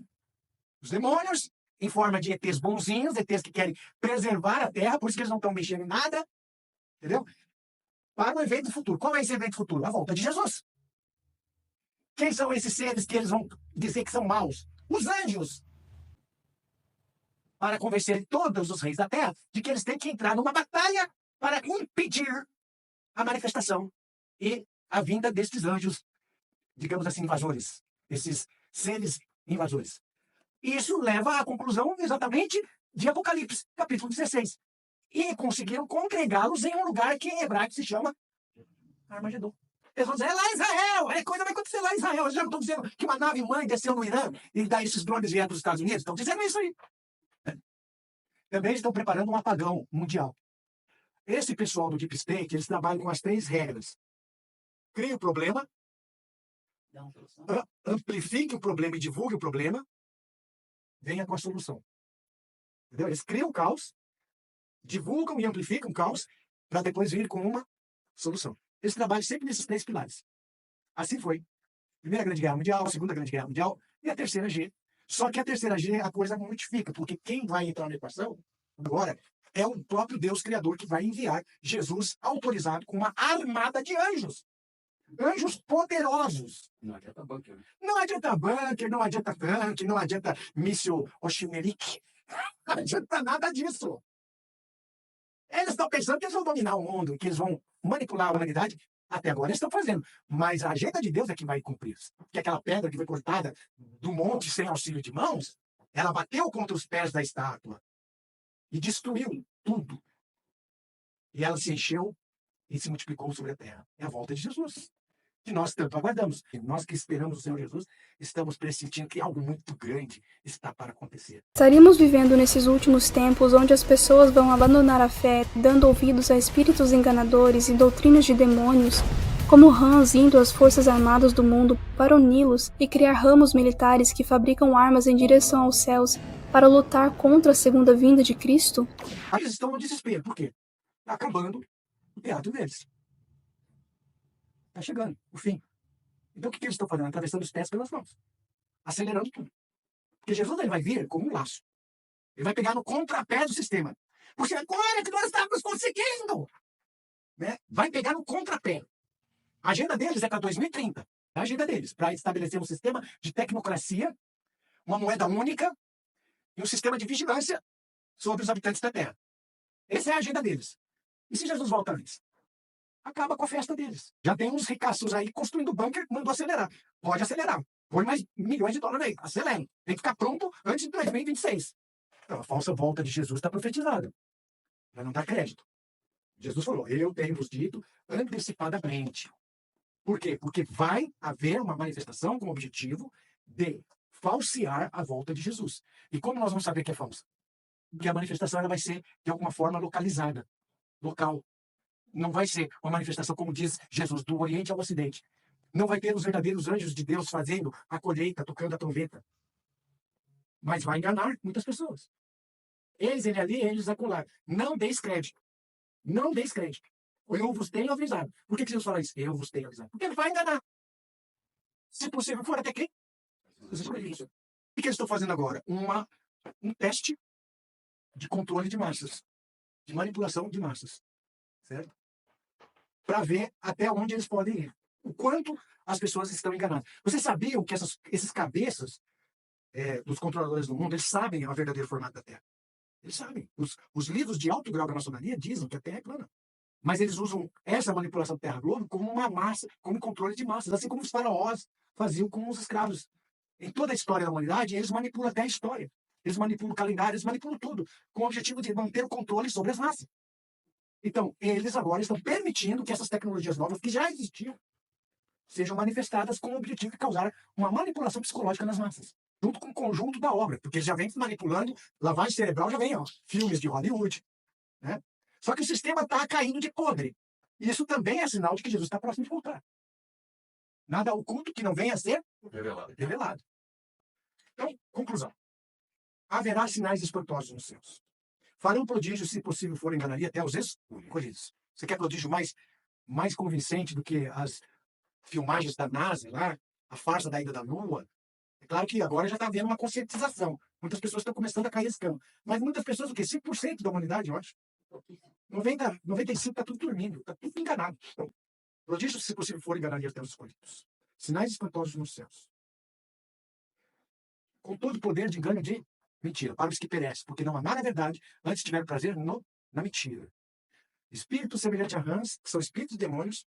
Os demônios, em forma de ETs bonzinhos, ETs que querem preservar a Terra, por isso que eles não estão mexendo em nada, entendeu? Para o evento futuro. Qual é esse evento futuro? A volta de Jesus. Quem são esses seres que eles vão dizer que são maus? Os anjos. Para convencer todos os reis da Terra de que eles têm que entrar numa batalha para impedir a manifestação e a vinda destes anjos, digamos assim, invasores. Esses seres invasores. Isso leva à conclusão exatamente de Apocalipse, capítulo 16. E conseguiram congregá-los em um lugar que em hebraico se chama Armagedon. Eles vão dizer, é lá em Israel, coisa vai acontecer lá em Israel. Eles já não estão dizendo que uma nave mãe desceu no Irã e daí esses drones vieram para os Estados Unidos. Estão dizendo isso aí. Também estão preparando um apagão mundial. Esse pessoal do Deep State, eles trabalham com as 3 regras. Crie o problema, amplifique o problema e divulgue o problema, venha com a solução. Entendeu? Eles criam o caos, divulgam e amplificam o caos, para depois vir com uma solução. Eles trabalham sempre nesses 3 pilares. Assim foi. Primeira Grande Guerra Mundial, Segunda Grande Guerra Mundial e a Terceira G. Só que a Terceira G a coisa modifica, porque quem vai entrar na equação agora é o próprio Deus Criador que vai enviar Jesus autorizado com uma armada de anjos. Anjos poderosos. Não adianta bunker. Não adianta bunker, não adianta tanque, não adianta míssil Oshimirik. Não adianta nada disso. Eles estão pensando que eles vão dominar o mundo, que eles vão manipular a humanidade. Até agora eles estão fazendo. Mas a agenda de Deus é que vai cumprir. Porque aquela pedra que foi cortada do monte sem auxílio de mãos, ela bateu contra os pés da estátua e destruiu tudo. E ela se encheu e se multiplicou sobre a terra. É a volta de Jesus, que nós tanto aguardamos. E nós que esperamos o Senhor Jesus, estamos pressentindo que algo muito grande está para acontecer. Estaríamos vivendo nesses últimos tempos onde as pessoas vão abandonar a fé, dando ouvidos a espíritos enganadores e doutrinas de demônios, como rãs indo às forças armadas do mundo para uni-los e criar ramos militares que fabricam armas em direção aos céus para lutar contra a segunda vinda de Cristo? Eles estão no desespero. Por quê? Está acabando o teatro deles. Está chegando, o fim. Então o que eles estão fazendo? Atravessando os pés pelas mãos. Acelerando tudo. Porque Jesus ele vai vir como um laço. Ele vai pegar no contrapé do sistema. Porque agora que nós estamos conseguindo, né? Vai pegar no contrapé. A agenda deles é para 2030. A agenda deles, para estabelecer um sistema de tecnocracia, uma moeda única e um sistema de vigilância sobre os habitantes da Terra. Essa é a agenda deles. E se Jesus volta antes? Acaba com a festa deles. Já tem uns ricaços aí construindo bunker, mandou acelerar. Pode acelerar. Põe mais milhões de dólares aí. Acelera. Tem que ficar pronto antes de 2026. Então, a falsa volta de Jesus está profetizada. Para não dar crédito. Jesus falou, eu tenho vos dito antecipadamente. Por quê? Porque vai haver uma manifestação com o objetivo de falsear a volta de Jesus. E como nós vamos saber que é falsa? Porque a manifestação ela vai ser, de alguma forma, localizada. Local. Não vai ser uma manifestação, como diz Jesus, do Oriente ao Ocidente. Não vai ter os verdadeiros anjos de Deus fazendo a colheita, tocando a trombeta. Mas vai enganar muitas pessoas. Eles ali, eles acolá. Não deis crédito. Não deis crédito. Eu vos tenho avisado. Por que Jesus fala isso? Eu vos tenho avisado. Porque ele vai enganar. Se possível, for até quem? Os escolhidos. O que eles estão fazendo agora? Um teste de controle de massas. De manipulação de massas. Certo? Para ver até onde eles podem ir. O quanto as pessoas estão enganadas. Vocês sabiam que esses cabeças dos controladores do mundo, eles sabem o verdadeiro formato da Terra. Eles sabem. Os livros de alto grau da maçonaria dizem que a Terra é plana. Mas eles usam essa manipulação da Terra-globo como uma massa, como controle de massas, assim como os faraós faziam com os escravos. Em toda a história da humanidade, eles manipulam até a história. Eles manipulam o calendário, eles manipulam tudo, com o objetivo de manter o controle sobre as massas. Então, eles agora estão permitindo que essas tecnologias novas, que já existiam, sejam manifestadas com o objetivo de causar uma manipulação psicológica nas massas. Junto com o conjunto da obra, porque eles já vêm manipulando, lavagem cerebral já vem, ó, filmes de Hollywood, né? Só que o sistema está caindo de podre. E isso também é sinal de que Jesus está próximo de voltar. Nada oculto que não venha a ser revelado. Então, conclusão. Haverá sinais espantosos nos céus. Farão prodígios, se possível for enganaria, até os escolhidos. Você quer prodígio mais convincente do que as filmagens da NASA lá, a farsa da ida da Lua? É claro que agora já está havendo uma conscientização. Muitas pessoas estão começando a cair esse campo. Mas muitas pessoas, o quê? 5% da humanidade, eu acho. 95% está tudo dormindo, está tudo enganado. Então, prodígios, se possível for enganaria até os escolhidos. Sinais espantosos nos céus. Com todo o poder de engano de mentira, para os que perecem, porque não amaram a verdade, antes tiveram prazer na mentira. Espíritos semelhantes a rãs, que são espíritos demônios,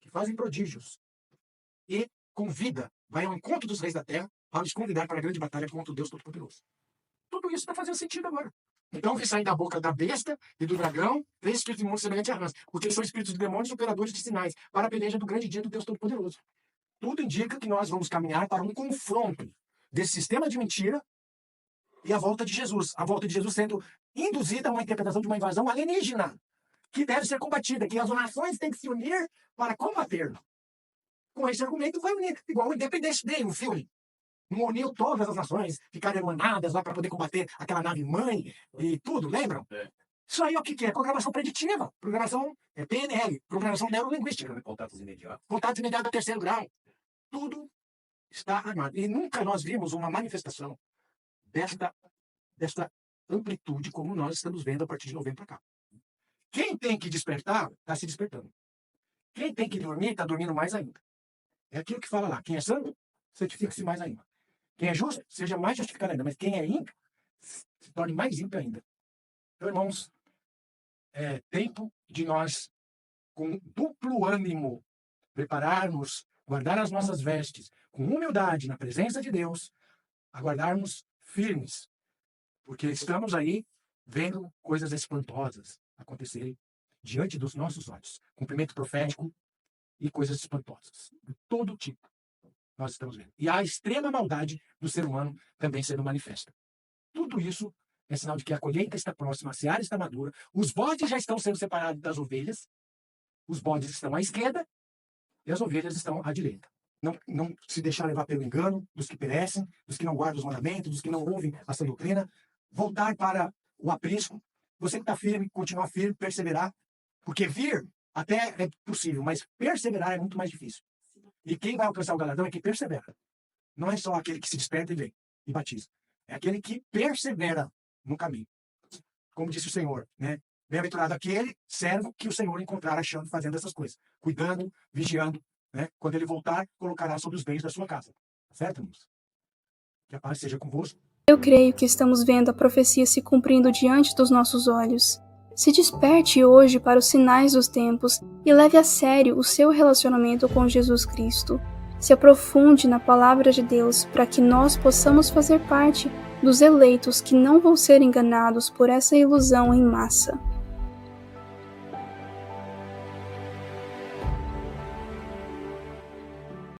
que fazem prodígios. E com vida, vai ao encontro dos reis da terra, para os convidar para a grande batalha contra o Deus Todo-Poderoso. Tudo isso está fazendo sentido agora. Então, que saem da boca da besta e do dragão, 3 espíritos imundos semelhantes a rãs, porque eles são espíritos de demônios operadores de sinais, para a peleja do grande dia do Deus Todo-Poderoso. Tudo indica que nós vamos caminhar para um confronto desse sistema de mentira e a volta de Jesus. A volta de Jesus sendo induzida a uma interpretação de uma invasão alienígena, que deve ser combatida, que as nações têm que se unir para combater. Com esse argumento, vai unir, igual o Independence Day, um filme. Não uniu todas as nações, ficaram emanadas lá para poder combater aquela nave-mãe e tudo, lembram? Isso aí é o que é? Programação preditiva, programação PNL, programação neurolinguística. Contatos imediatos. Contatos imediatos do 3º grau. Tudo está armado. E nunca nós vimos uma manifestação desta amplitude como nós estamos vendo a partir de novembro para cá. Quem tem que despertar, está se despertando. Quem tem que dormir, está dormindo mais ainda. É aquilo que fala lá. Quem é santo, santifique-se mais ainda. Quem é justo, seja mais justificado ainda. Mas quem é ímpio, se torne mais ímpio ainda. Então, irmãos, é tempo de nós, com duplo ânimo, prepararmos, guardar as nossas vestes, com humildade na presença de Deus, aguardarmos firmes. Porque estamos aí vendo coisas espantosas acontecerem diante dos nossos olhos. Cumprimento profético e coisas espantosas. De todo tipo. Nós estamos vendo. E a extrema maldade do ser humano também sendo manifesta. Tudo isso é sinal de que a colheita está próxima, a seara está madura, os bodes já estão sendo separados das ovelhas, os bodes estão à esquerda e as ovelhas estão à direita. Não se deixar levar pelo engano dos que perecem, dos que não guardam os mandamentos, dos que não ouvem a sã doutrina, voltar para o aprisco. Você que está firme, continuar firme, perseverar, porque vir até é possível, mas perseverar é muito mais difícil. E quem vai alcançar o galardão é quem persevera. Não é só aquele que se desperta e vem e batiza. É aquele que persevera no caminho. Como disse o Senhor, né? Bem-aventurado aquele servo que o Senhor encontrar achando, fazendo essas coisas. Cuidando, vigiando, né? Quando ele voltar, colocará sobre os bens da sua casa. Certo, irmãos? Que a paz seja convosco. Eu creio que estamos vendo a profecia se cumprindo diante dos nossos olhos. Se desperte hoje para os sinais dos tempos e leve a sério o seu relacionamento com Jesus Cristo. Se aprofunde na palavra de Deus para que nós possamos fazer parte dos eleitos que não vão ser enganados por essa ilusão em massa.